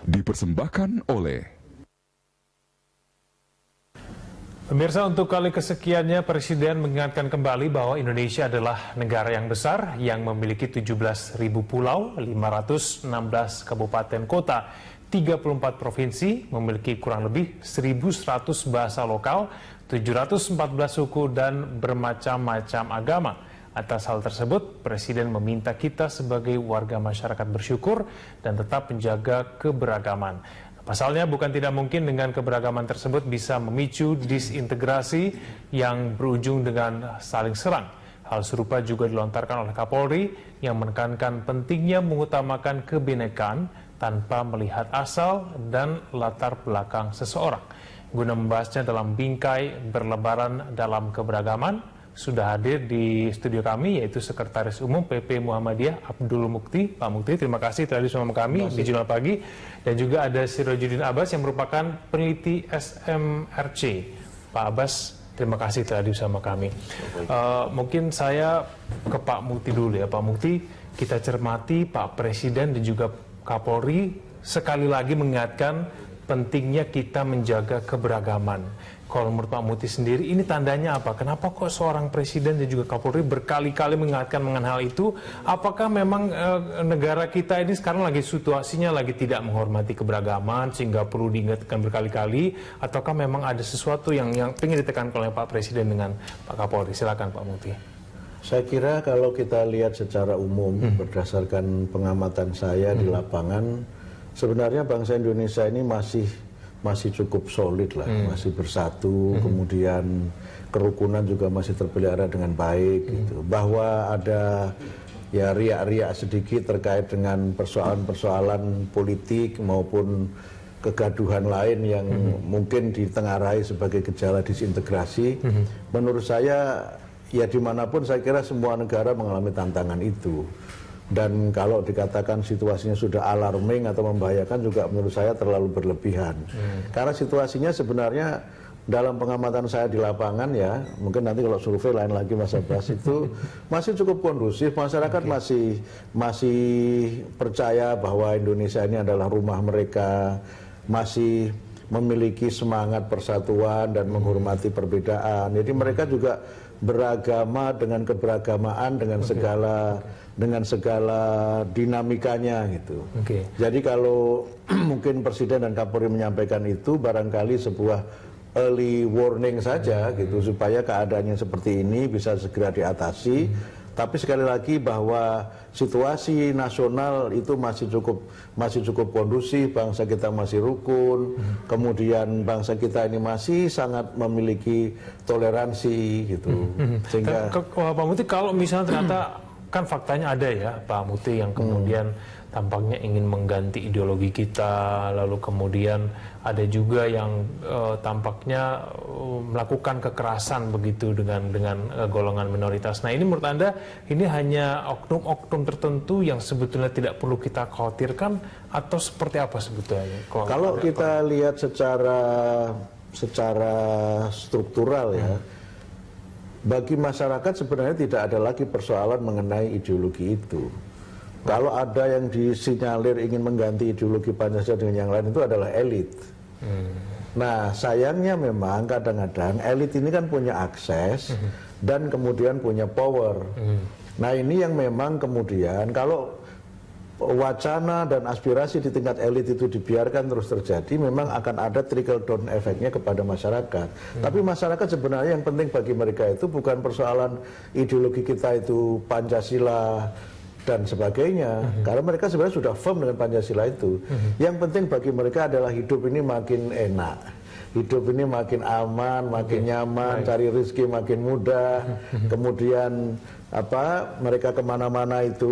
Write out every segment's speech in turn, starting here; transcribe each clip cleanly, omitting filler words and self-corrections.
dipersembahkan oleh pemirsa. Untuk kali kesekiannya Presiden mengingatkan kembali bahwa Indonesia adalah negara yang besar yang memiliki 17.000 pulau, 516 kabupaten kota, 34 provinsi, memiliki kurang lebih 1.100 bahasa lokal, 714 suku dan bermacam-macam agama. Atas hal tersebut, Presiden meminta kita sebagai warga masyarakat bersyukur dan tetap menjaga keberagaman. Pasalnya bukan tidak mungkin dengan keberagaman tersebut bisa memicu disintegrasi yang berujung dengan saling serang. Hal serupa juga dilontarkan oleh Kapolri yang menekankan pentingnya mengutamakan kebinekaan tanpa melihat asal dan latar belakang seseorang. Guna membahasnya dalam bingkai berlebaran dalam keberagaman, sudah hadir di studio kami yaitu Sekretaris Umum PP Muhammadiyah Abdul Mukti. Pak Mukti, terima kasih telah bersama kami di Jurnal Pagi. Dan juga ada Sirojudin Abbas yang merupakan peneliti SMRC. Pak Abbas, terima kasih telah bersama kami. Mungkin saya ke Pak Mukti dulu ya. Pak Mukti, kita cermati Pak Presiden dan juga Kapolri sekali lagi mengingatkan pentingnya kita menjaga keberagaman. Kalau menurut Pak Mukti sendiri, ini tandanya apa? Kenapa kok seorang Presiden dan juga Kapolri berkali-kali mengingatkan mengenai hal itu? Apakah memang negara kita ini sekarang lagi situasinya lagi tidak menghormati keberagaman sehingga perlu diingatkan berkali-kali? Ataukah memang ada sesuatu yang ingin ditekankan oleh Pak Presiden dengan Pak Kapolri? Silakan Pak Mukti. Saya kira kalau kita lihat secara umum berdasarkan pengamatan saya di lapangan, sebenarnya bangsa Indonesia ini masih cukup solid lah, masih bersatu, kemudian kerukunan juga masih terpelihara dengan baik gitu. Bahwa ada ya riak-riak sedikit terkait dengan persoalan-persoalan politik maupun kegaduhan lain yang mungkin ditengarai sebagai gejala disintegrasi, menurut saya ya dimanapun saya kira semua negara mengalami tantangan itu. Dan kalau dikatakan situasinya sudah alarming atau membahayakan juga menurut saya terlalu berlebihan. Karena situasinya sebenarnya dalam pengamatan saya di lapangan ya, mungkin nanti kalau survei lain lagi Mas Abbas itu masih cukup kondusif, masyarakat masih percaya bahwa Indonesia ini adalah rumah mereka, masih memiliki semangat persatuan dan menghormati perbedaan. Jadi mereka juga beragama dengan keberagamaan dengan segala dinamikanya gitu. Jadi kalau mungkin Presiden dan Kapolri menyampaikan itu barangkali sebuah early warning saja gitu supaya keadaannya seperti ini bisa segera diatasi. Tapi sekali lagi bahwa situasi nasional itu masih cukup kondusif, bangsa kita masih rukun, kemudian bangsa kita ini masih sangat memiliki toleransi gitu. Sehingga Pak Mukti, kalau misalnya ternyata kan faktanya ada ya Pak Mukti yang kemudian tampaknya ingin mengganti ideologi kita, lalu kemudian ada juga yang tampaknya melakukan kekerasan begitu dengan golongan minoritas. Nah ini menurut Anda ini hanya oknum-oknum tertentu yang sebetulnya tidak perlu kita khawatirkan atau seperti apa sebetulnya? Kalau kita lihat secara struktural ya, bagi masyarakat sebenarnya tidak ada lagi persoalan mengenai ideologi itu. Kalau ada yang disinyalir ingin mengganti ideologi Pancasila dengan yang lain itu adalah elit. Nah sayangnya memang kadang-kadang elit ini kan punya akses dan kemudian punya power. Nah ini yang memang kemudian kalau wacana dan aspirasi di tingkat elit itu dibiarkan terus terjadi, memang akan ada trickle down efeknya kepada masyarakat. Tapi masyarakat sebenarnya yang penting bagi mereka itu bukan persoalan ideologi kita itu Pancasila dan sebagainya, karena mereka sebenarnya sudah firm dengan Pancasila itu. Yang penting bagi mereka adalah hidup ini makin enak, hidup ini makin aman, makin nyaman, cari rezeki makin mudah, kemudian mereka kemana-mana itu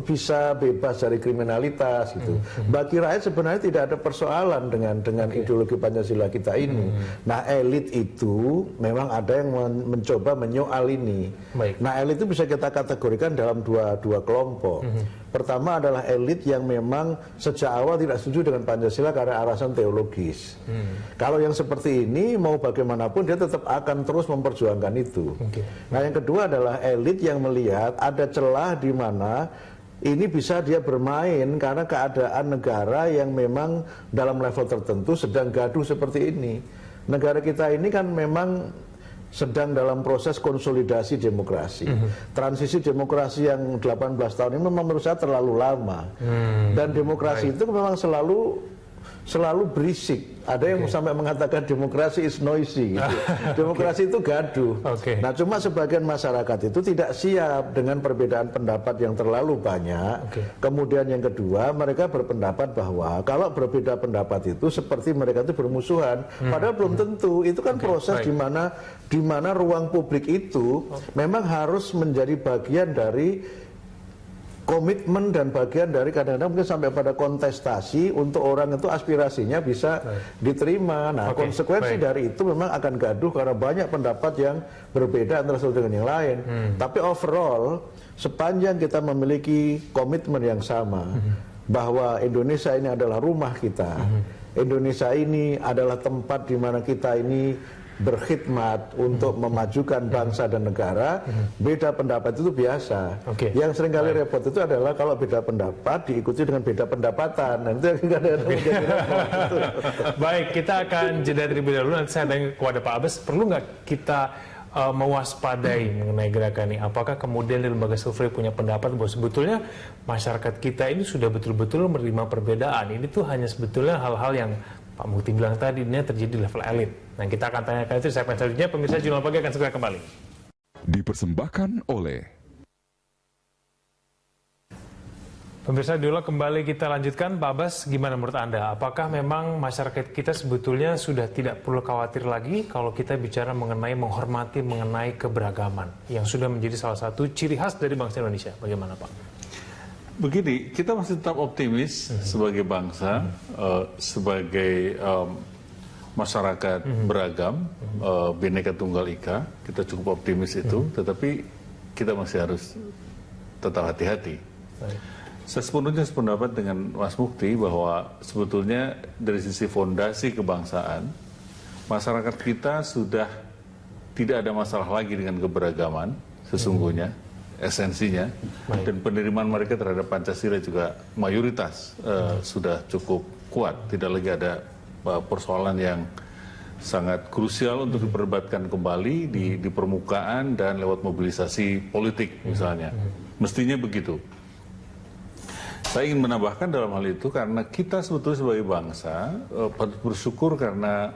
bisa bebas dari kriminalitas gitu. Bagi rakyat sebenarnya tidak ada persoalan dengan ideologi Pancasila kita ini. Nah elit itu memang ada yang mencoba menyoal ini. Nah elit itu bisa kita kategorikan dalam dua kelompok. Pertama adalah elit yang memang sejak awal tidak setuju dengan Pancasila karena alasan teologis. Kalau yang seperti ini mau bagaimanapun dia tetap akan terus memperjuangkan itu. Nah yang kedua adalah elit yang melihat ada celah di mana ini bisa dia bermain karena keadaan negara yang memang dalam level tertentu sedang gaduh seperti ini. Negara kita ini kan memang sedang dalam proses konsolidasi demokrasi. Transisi demokrasi yang 18 tahun ini memang menurut saya terlalu lama. Dan demokrasi itu memang selalu berisik. Ada yang sampai mengatakan demokrasi is noisy gitu. Demokrasi itu gaduh. Nah, cuma sebagian masyarakat itu tidak siap dengan perbedaan pendapat yang terlalu banyak. Kemudian yang kedua, mereka berpendapat bahwa kalau berbeda pendapat itu seperti mereka itu bermusuhan. Padahal belum tentu. Itu kan proses di mana ruang publik itu memang harus menjadi bagian dari komitmen dan bagian dari kadang-kadang mungkin sampai pada kontestasi untuk orang itu aspirasinya bisa diterima. Nah, konsekuensi dari itu memang akan gaduh karena banyak pendapat yang berbeda antara satu dengan yang lain. Tapi overall, sepanjang kita memiliki komitmen yang sama bahwa Indonesia ini adalah rumah kita, Indonesia ini adalah tempat di mana kita ini berkhidmat untuk memajukan bangsa dan negara, beda pendapat itu biasa. Yang seringkali repot itu adalah kalau beda pendapat diikuti dengan beda pendapatan. Dan itu yang kadang-kadang menjadi repot. Baik, kita akan jeda terlebih dahulu. Nanti saya tanya kepada Pak Abbas, perlu nggak kita mewaspadai mengenai gerakan ini? Apakah kemudian di lembaga survei punya pendapat bahwa sebetulnya masyarakat kita ini sudah betul-betul menerima perbedaan? Ini tuh hanya sebetulnya hal-hal yang Pak Mukti bilang tadi, ini terjadi di level elit. Nah, kita akan tanyakan itu di segmen selanjutnya. Pemirsa Jurnal Pagi akan segera kembali. Dipersembahkan oleh... Pemirsa, dulu kembali kita lanjutkan. Pak Abbas, gimana menurut Anda? Apakah memang masyarakat kita sebetulnya sudah tidak perlu khawatir lagi kalau kita bicara mengenai menghormati, mengenai keberagaman yang sudah menjadi salah satu ciri khas dari bangsa Indonesia? Bagaimana, Pak? Begini, kita masih tetap optimis sebagai bangsa, sebagai masyarakat beragam, Bhinneka Tunggal Ika, kita cukup optimis itu, tetapi kita masih harus tetap hati-hati. Saya sepenuhnya sependapat dengan Mas Mukti bahwa sebetulnya dari sisi fondasi kebangsaan, masyarakat kita sudah tidak ada masalah lagi dengan keberagaman sesungguhnya. Esensinya, dan penerimaan mereka terhadap Pancasila juga mayoritas sudah cukup kuat. Tidak lagi ada persoalan yang sangat krusial untuk diperdebatkan kembali di permukaan dan lewat mobilisasi politik misalnya. Mestinya begitu. Saya ingin menambahkan dalam hal itu karena kita sebetulnya sebagai bangsa patut bersyukur karena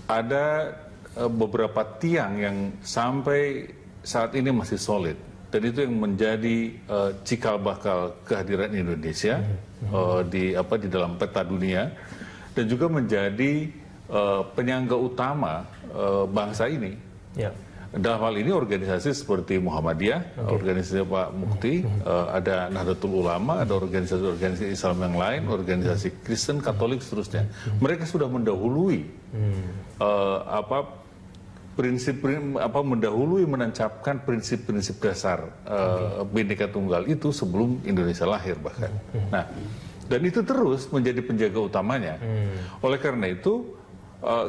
ada beberapa tiang yang sampai saat ini masih solid, dan itu yang menjadi cikal bakal kehadiran Indonesia di dalam peta dunia, dan juga menjadi penyangga utama bangsa ini. Dalam hal ini organisasi seperti Muhammadiyah, organisasi Pak Mukti, ada Nahdlatul Ulama, ada organisasi Islam yang lain, organisasi Kristen, Katolik, seterusnya. Mereka sudah mendahului mendahului menancapkan prinsip-prinsip dasar Bhinneka Tunggal itu sebelum Indonesia lahir bahkan. Nah, dan itu terus menjadi penjaga utamanya. Oleh karena itu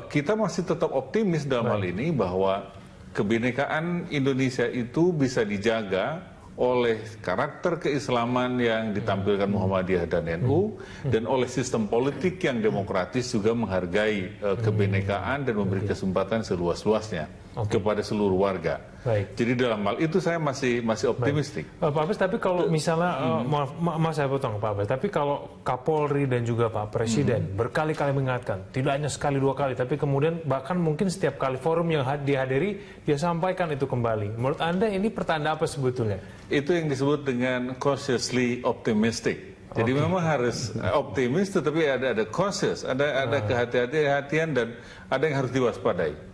kita masih tetap optimis dalam hal ini bahwa kebinekaan Indonesia itu bisa dijaga oleh karakter keislaman yang ditampilkan Muhammadiyah dan NU, dan oleh sistem politik yang demokratis juga menghargai kebinekaan dan memberi kesempatan seluas-luasnya kepada seluruh warga. Jadi dalam hal itu saya masih optimistik. Pak Abbas, tapi kalau misalnya, maaf saya potong Pak Abbas, tapi kalau Kapolri dan juga Pak Presiden berkali-kali mengingatkan, tidak hanya sekali dua kali, tapi kemudian bahkan mungkin setiap kali forum yang dihadiri, dia sampaikan itu kembali. Menurut Anda ini pertanda apa sebetulnya? Itu yang disebut dengan cautiously optimistic. Jadi memang harus optimis, tetapi ada cautious, ada kehati-hatian dan ada yang harus diwaspadai.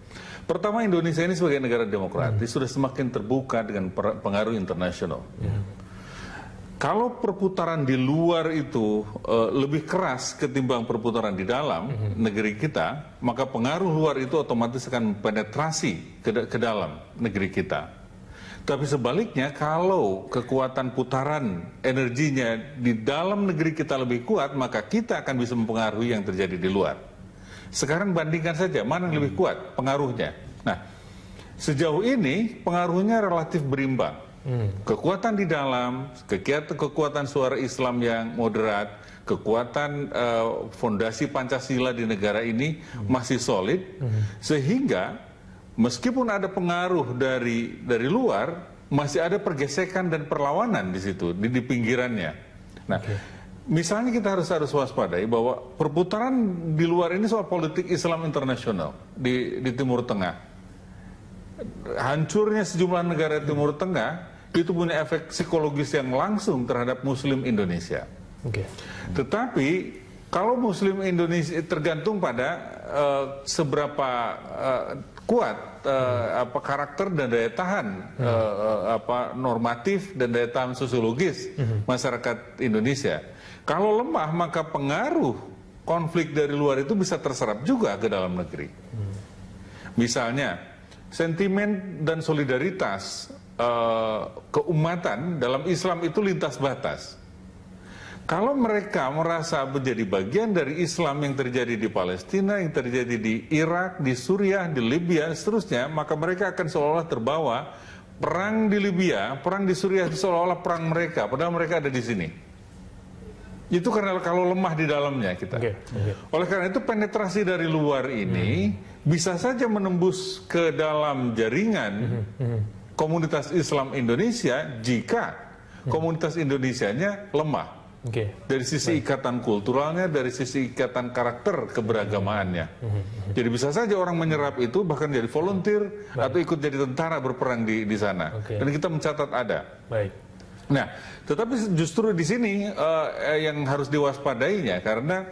Pertama, Indonesia ini sebagai negara demokratis sudah semakin terbuka dengan pengaruh internasional. Kalau perputaran di luar itu lebih keras ketimbang perputaran di dalam negeri kita, maka pengaruh luar itu otomatis akan penetrasi ke dalam negeri kita. Tapi sebaliknya, kalau kekuatan putaran energinya di dalam negeri kita lebih kuat, maka kita akan bisa mempengaruhi yang terjadi di luar. Sekarang bandingkan saja mana yang lebih kuat pengaruhnya. Nah, sejauh ini pengaruhnya relatif berimbang. Kekuatan di dalam, kekuatan suara Islam yang moderat, kekuatan fondasi Pancasila di negara ini masih solid, sehingga meskipun ada pengaruh dari luar, masih ada pergesekan dan perlawanan di situ, di pinggirannya. Nah, misalnya kita harus waspadai bahwa perputaran di luar ini soal politik Islam internasional di Timur Tengah. Hancurnya sejumlah negara Timur Tengah itu punya efek psikologis yang langsung terhadap Muslim Indonesia. Tetapi kalau Muslim Indonesia tergantung pada seberapa kuat karakter dan daya tahan normatif dan daya tahan sosiologis masyarakat Indonesia. Kalau lemah, maka pengaruh konflik dari luar itu bisa terserap juga ke dalam negeri. Misalnya sentimen dan solidaritas keumatan dalam Islam itu lintas batas. Kalau mereka merasa menjadi bagian dari Islam yang terjadi di Palestina, yang terjadi di Irak, di Suriah, di Libya, dan seterusnya, maka mereka akan seolah-olah terbawa perang di Libya, perang di Suriah itu seolah-olah perang mereka, padahal mereka ada di sini. Itu karena kalau lemah di dalamnya kita. Oleh karena itu penetrasi dari luar ini bisa saja menembus ke dalam jaringan komunitas Islam Indonesia jika komunitas Indonesianya lemah. Dari sisi ikatan kulturalnya, dari sisi ikatan karakter keberagamaannya. Jadi bisa saja orang menyerap itu bahkan jadi volunteer atau ikut jadi tentara berperang di sana. Dan kita mencatat ada. Nah, tetapi justru di sini yang harus diwaspadainya, karena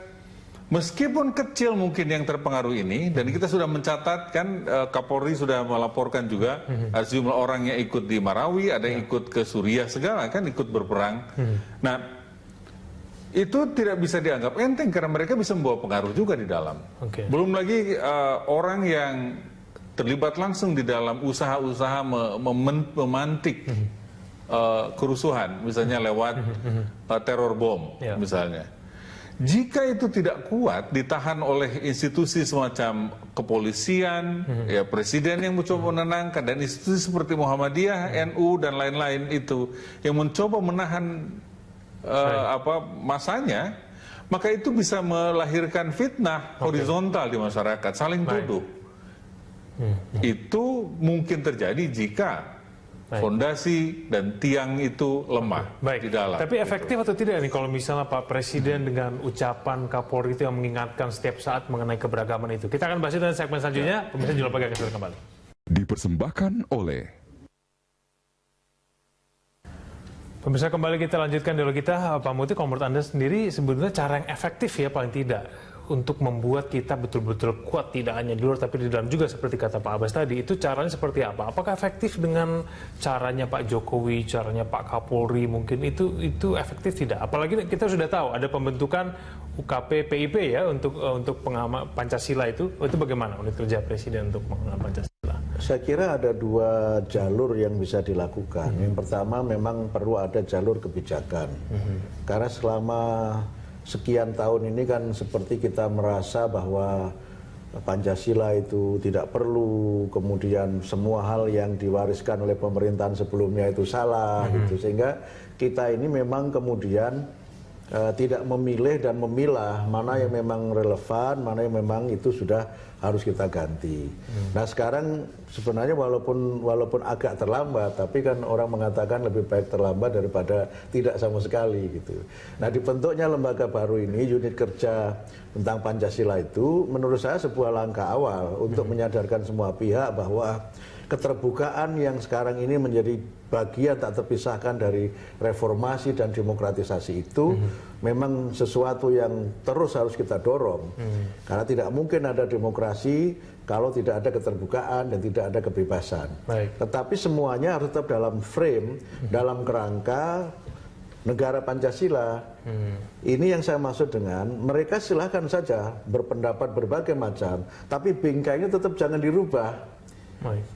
meskipun kecil mungkin yang terpengaruh ini, dan kita sudah mencatatkan, Kapolri sudah melaporkan juga ada sejumlah orang yang ikut di Marawi, ada yang ikut ke Suriah, segala kan ikut berperang. Nah, itu tidak bisa dianggap enteng karena mereka bisa membawa pengaruh juga di dalam. Belum lagi orang yang terlibat langsung di dalam usaha-usaha memantik kerusuhan, misalnya lewat teror bom, misalnya. Jika itu tidak kuat ditahan oleh institusi semacam kepolisian, ya presiden yang mencoba menenangkan, dan institusi seperti Muhammadiyah, NU dan lain-lain itu yang mencoba menahan masanya, maka itu bisa melahirkan fitnah horizontal di masyarakat, saling tuduh. Itu mungkin terjadi jika fondasi dan tiang itu lemah di dalam. Tapi efektif atau tidak nih kalau misalnya Pak Presiden dengan ucapan Kapolri itu yang mengingatkan setiap saat mengenai keberagaman itu? Kita akan bahas itu dalam segmen selanjutnya. Pemirsa jangan lupa kembali. Dipersembahkan oleh Pemirsa, kembali kita lanjutkan dialog kita. Pak Muti, kalau menurut Anda sendiri sebetulnya cara yang efektif ya paling tidak untuk membuat kita betul-betul kuat tidak hanya di luar tapi di dalam juga seperti kata Pak Abbas tadi, itu caranya seperti apa? Apakah efektif dengan caranya Pak Jokowi, caranya Pak Kapolri, mungkin itu efektif tidak? Apalagi kita sudah tahu ada pembentukan UKP PIP ya untuk pengamat Pancasila itu bagaimana unit kerja Presiden untuk pengamat Pancasila? Saya kira ada dua jalur yang bisa dilakukan. Yang pertama memang perlu ada jalur kebijakan. Karena selama sekian tahun ini kan seperti kita merasa bahwa Pancasila itu tidak perlu, kemudian semua hal yang diwariskan oleh pemerintahan sebelumnya itu salah, gitu. Sehingga kita ini memang kemudian tidak memilih dan memilah mana yang memang relevan, mana yang memang itu sudah harus kita ganti. Nah sekarang sebenarnya walaupun agak terlambat, tapi kan orang mengatakan lebih baik terlambat daripada tidak sama sekali gitu. Nah dibentuknya lembaga baru ini, unit kerja tentang Pancasila itu menurut saya sebuah langkah awal untuk menyadarkan semua pihak bahwa keterbukaan yang sekarang ini menjadi bagian tak terpisahkan dari reformasi dan demokratisasi itu memang sesuatu yang terus harus kita dorong. Karena tidak mungkin ada demokrasi kalau tidak ada keterbukaan dan tidak ada kebebasan. Tetapi semuanya harus tetap dalam frame, dalam kerangka negara Pancasila. Ini yang saya maksud dengan mereka silahkan saja berpendapat berbagai macam, tapi bingkainya tetap jangan dirubah.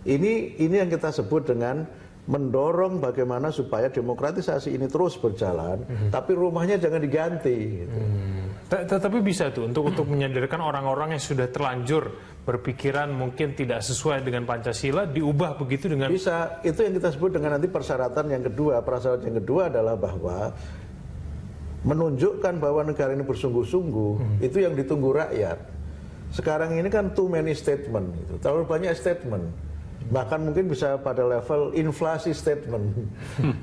Ini yang kita sebut dengan mendorong bagaimana supaya demokratisasi ini terus berjalan, tapi rumahnya jangan diganti. Gitu. Tetapi bisa tuh untuk menyadarkan orang-orang yang sudah terlanjur berpikiran mungkin tidak sesuai dengan Pancasila diubah begitu dengan bisa. Itu yang kita sebut dengan nanti persyaratan yang kedua. Persyaratan yang kedua adalah bahwa menunjukkan bahwa negara ini bersungguh-sungguh itu yang ditunggu rakyat. Sekarang ini kan too many statement, itu terlalu banyak statement. Bahkan mungkin bisa pada level inflasi statement.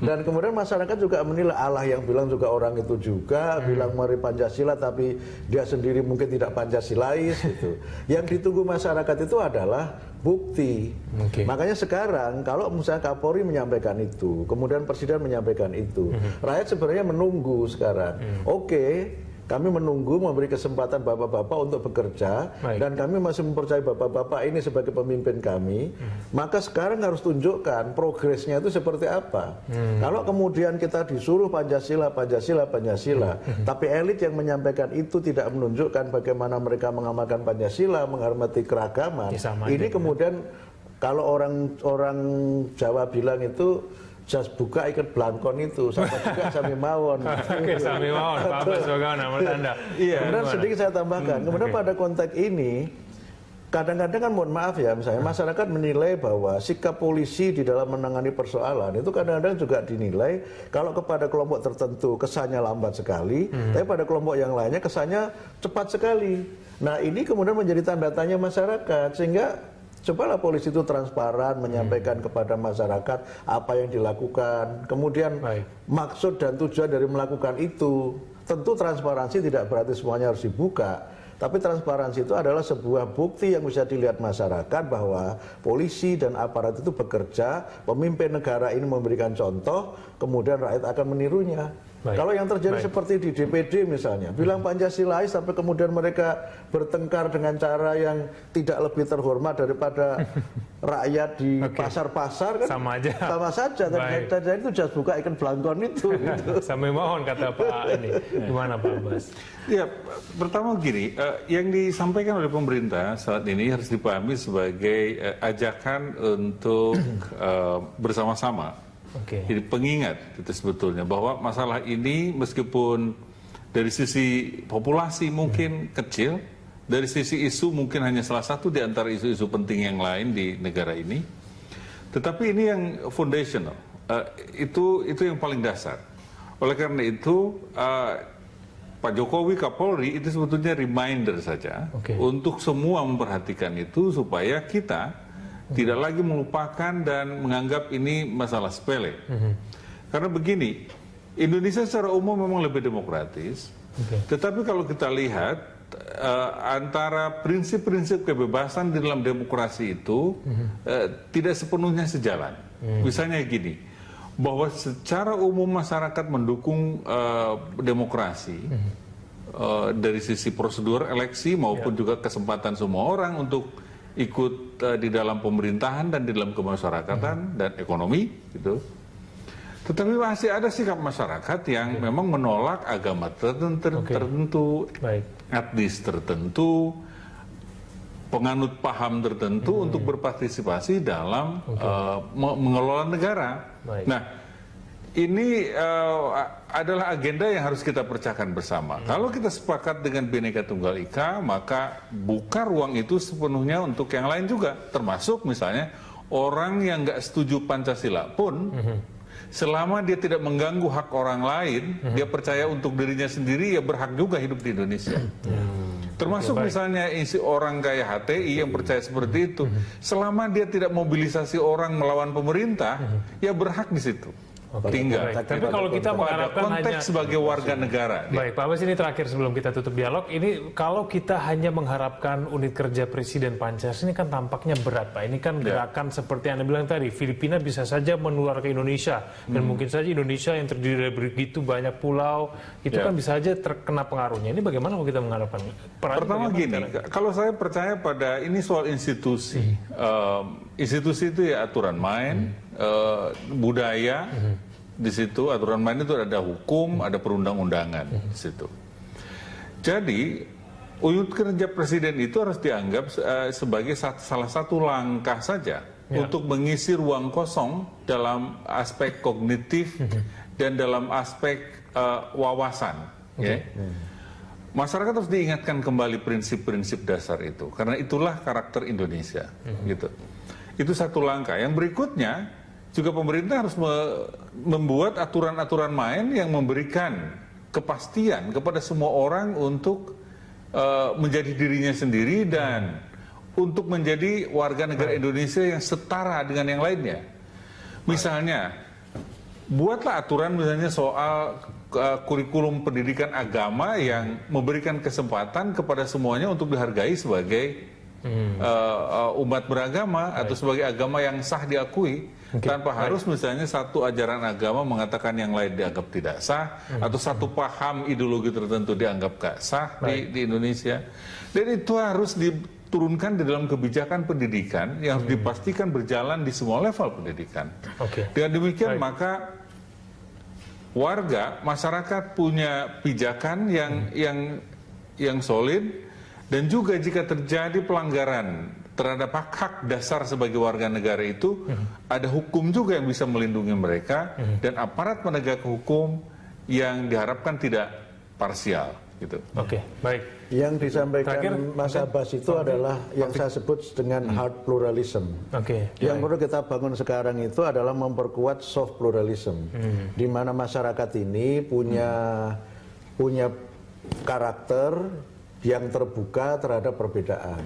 Dan kemudian masyarakat juga menilai Allah yang bilang juga orang itu juga bilang mari Pancasila tapi dia sendiri mungkin tidak Pancasilais gitu. Yang ditunggu masyarakat itu adalah bukti. Makanya sekarang kalau misalnya Kapolri menyampaikan itu, kemudian Presiden menyampaikan itu, rakyat sebenarnya menunggu sekarang. Oke, kami menunggu memberi kesempatan bapak-bapak untuk bekerja. Baik. Dan kami masih mempercayai bapak-bapak ini sebagai pemimpin kami. Maka sekarang harus tunjukkan progresnya itu seperti apa. Kalau kemudian kita disuruh Pancasila, tapi elit yang menyampaikan itu tidak menunjukkan bagaimana mereka mengamalkan Pancasila, menghormati keragaman. Ini kemudian kalau orang Jawa bilang itu jas buka ikat belangkon itu, sama juga sami mawon. Oke, sami mawon, Pak Abbas bagaimana menurut Anda? Iya, kemudian sedikit saya tambahkan. Kemudian pada konteks ini, kadang-kadang kan mohon maaf ya, misalnya masyarakat menilai bahwa sikap polisi di dalam menangani persoalan itu kadang-kadang juga dinilai kalau kepada kelompok tertentu kesannya lambat sekali, tapi pada kelompok yang lainnya kesannya cepat sekali. Nah ini kemudian menjadi tanda tanya masyarakat, sehingga cobalah polisi itu transparan menyampaikan kepada masyarakat apa yang dilakukan. Kemudian maksud dan tujuan dari melakukan itu. Tentu transparansi tidak berarti semuanya harus dibuka. Tapi transparansi itu adalah sebuah bukti yang bisa dilihat masyarakat bahwa polisi dan aparat itu bekerja, pemimpin negara ini memberikan contoh, kemudian rakyat akan menirunya. Kalau yang terjadi seperti di DPD misalnya, bilang Pancasilais sampai kemudian mereka bertengkar dengan cara yang tidak lebih terhormat daripada rakyat di pasar-pasar kan sama saja. Dan itu jas buka ikan belangkon itu. Sampai mohon kata Pak ini. Gimana Pak Abbas? Ya, pertama gini, yang disampaikan oleh pemerintah saat ini harus dipahami sebagai ajakan untuk bersama-sama. Jadi pengingat itu sebetulnya bahwa masalah ini meskipun dari sisi populasi mungkin kecil, dari sisi isu mungkin hanya salah satu di antara isu-isu penting yang lain di negara ini, tetapi ini yang foundational, itu yang paling dasar. Oleh karena itu Pak Jokowi Kapolri itu sebetulnya reminder saja untuk semua memperhatikan itu supaya kita tidak lagi melupakan dan menganggap ini masalah sepele. Karena begini, Indonesia secara umum memang lebih demokratis, tetapi kalau kita lihat antara prinsip-prinsip kebebasan di dalam demokrasi itu tidak sepenuhnya sejalan. Misalnya gini, bahwa secara umum masyarakat mendukung demokrasi dari sisi prosedur eleksi maupun juga kesempatan semua orang untuk ikut di dalam pemerintahan dan di dalam kemasyarakatan dan ekonomi gitu. Tetapi masih ada sikap masyarakat yang memang menolak agama tertentu, etnis tertentu, penganut paham tertentu untuk berpartisipasi dalam mengelola negara. Nah, ini adalah agenda yang harus kita pecahkan bersama. Kalau kita sepakat dengan Bhinneka Tunggal Ika, maka buka ruang itu sepenuhnya untuk yang lain juga. Termasuk misalnya orang yang nggak setuju Pancasila pun, selama dia tidak mengganggu hak orang lain, dia percaya untuk dirinya sendiri, ya berhak juga hidup di Indonesia. Termasuk misalnya isi orang kayak HTI yang percaya seperti itu, selama dia tidak mobilisasi orang melawan pemerintah, ya berhak di situ. Tinggal. Tapi kalau kita mengharapkan konteks sebagai warga negara. Baik, Pak Abbas, ini terakhir sebelum kita tutup dialog. Ini kalau kita hanya mengharapkan unit kerja Presiden Pancasila ini kan tampaknya berat, Pak. Ini kan gerakan seperti yang Anda bilang tadi, Filipina bisa saja menular ke Indonesia dan mungkin saja Indonesia yang terdiri dari begitu banyak pulau itu kan bisa saja terkena pengaruhnya. Ini bagaimana kalau kita mengharapkan? Pertama gini, kalau saya percaya pada ini soal institusi. Institusi itu ya aturan main, budaya, di situ aturan main itu ada hukum, ada perundang-undangan di situ. Jadi unit kerja presiden itu harus dianggap sebagai salah satu langkah saja untuk mengisi ruang kosong dalam aspek kognitif dan dalam aspek wawasan. masyarakat harus diingatkan kembali prinsip-prinsip dasar itu, karena itulah karakter Indonesia. Gitu. Itu satu langkah. Yang berikutnya juga pemerintah harus membuat aturan-aturan main yang memberikan kepastian kepada semua orang untuk menjadi dirinya sendiri dan untuk menjadi warga negara Indonesia yang setara dengan yang lainnya. Misalnya, buatlah aturan misalnya soal kurikulum pendidikan agama yang memberikan kesempatan kepada semuanya untuk dihargai sebagai umat beragama atau sebagai agama yang sah diakui. Tanpa harus misalnya satu ajaran agama mengatakan yang lain dianggap tidak sah, atau satu paham ideologi tertentu dianggap gak sah di Indonesia. Dan itu harus diturunkan di dalam kebijakan pendidikan yang harus dipastikan berjalan di semua level pendidikan. Dengan demikian maka warga, masyarakat punya pijakan yang solid, dan juga jika terjadi pelanggaran terhadap hak dasar sebagai warga negara itu, ada hukum juga yang bisa melindungi mereka, dan aparat penegak hukum yang diharapkan tidak parsial. Gitu. Baik. Yang disampaikan Mas Abbas itu adalah yang saya sebut dengan hard pluralism. Yang perlu kita bangun sekarang itu adalah memperkuat soft pluralism, di mana masyarakat ini punya karakter yang terbuka terhadap perbedaan.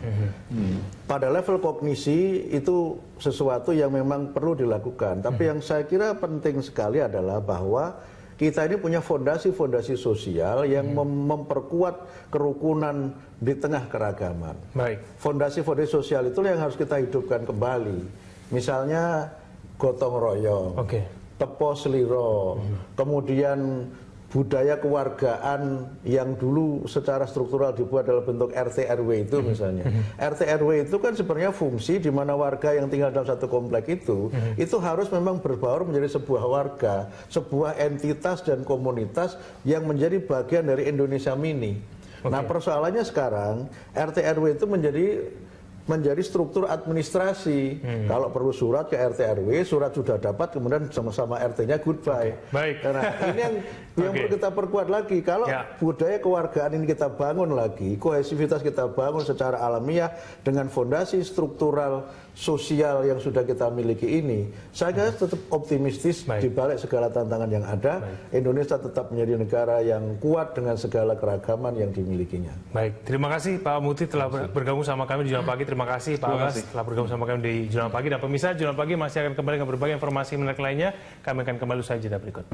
Pada level kognisi itu sesuatu yang memang perlu dilakukan. Tapi yang saya kira penting sekali adalah bahwa kita ini punya fondasi-fondasi sosial yang memperkuat kerukunan di tengah keragaman. Fondasi-fondasi sosial itu yang harus kita hidupkan kembali. Misalnya gotong royong, tepo seliro, kemudian budaya kewargaan yang dulu secara struktural dibuat dalam bentuk RT RW itu misalnya. RT RW itu kan sebenarnya fungsi di mana warga yang tinggal dalam satu komplek itu harus memang berbaur menjadi sebuah warga, sebuah entitas dan komunitas yang menjadi bagian dari Indonesia Mini. Nah, persoalannya sekarang RT RW itu menjadi struktur administrasi. Kalau perlu surat ke RT RW, surat sudah dapat, kemudian sama-sama RT-nya goodbye. Karena ini yang perlu kita perkuat lagi. Kalau budaya kewargaan ini kita bangun lagi, kohesivitas kita bangun secara alamiah dengan fondasi struktural sosial yang sudah kita miliki ini, saya kira tetap optimistis di balik segala tantangan yang ada. Indonesia tetap menjadi negara yang kuat dengan segala keragaman yang dimilikinya. Terima kasih Pak Muti telah bergabung sama kami di Jurnal Pagi. Terima kasih Pak Abbas telah bergabung sama kami di Jurnal Pagi. Dan pemirsa, Jurnal Pagi masih akan kembali dengan berbagai informasi menarik lainnya. Kami akan kembali usai jeda berikut.